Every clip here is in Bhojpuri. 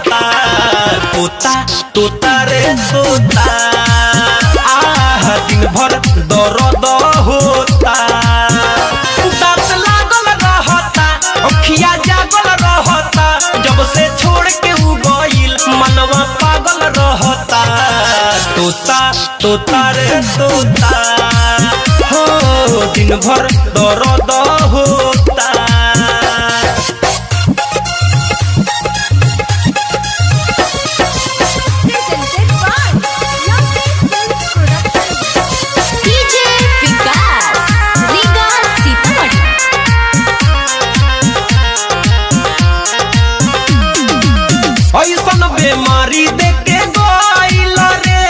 रहता तोता तोता रे तोता दिन भर दर्द होता दांत लागल रहता अखिया जागल रहता जब से छोड़ के उ गइल मनवा पागल रहता तोता तोता रे तोता हो दिन भर दर्द होता। ऐसन बेमारी देके गइल रे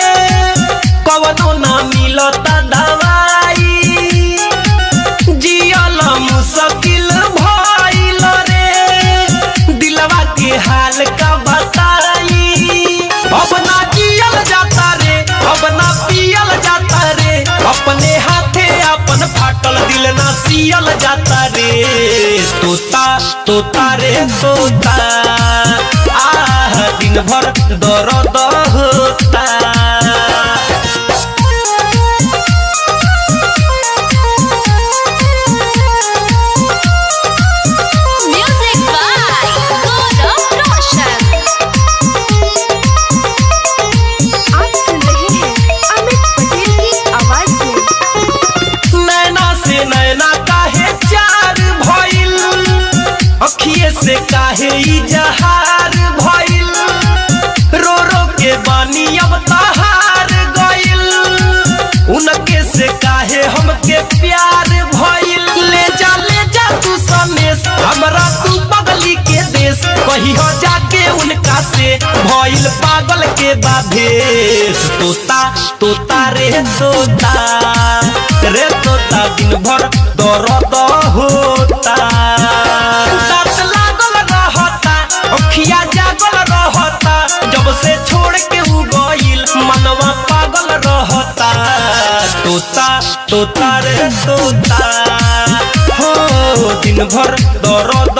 कवनो ना मिलता दवाई जियल मुश्किल भइल रे दिलवा के हाल का बताई अब ना जियल जाता रे अब ना पियल जाता रे अपने हाथे अपन फाटल दिल ना सियल जाता रे तोता तोता रे तोता दिन भर दर्द होता। म्यूजिक बाय गौरव रोशन। आप सुन रहे हैं अमित पटेल की आवाज में। नैना से नैना काहे चार भइल अखिए से काहे इजहार भइल रो रो के बानी अब तहार गइल उनके से काहे हमके प्यार भइल ले जा तू सनेस हमरा तू बगली के देश कही हो जाके उनका से भइल पागल के बाभेस तोता तोता रे तोता रे तोता दिन भर दर्द होता दांत लागल रहता अखिया जागल रहता जब से छोड़ के उ गइल मनवा पागल रहता तोता तोता रे तोता हो दिन भर दर्द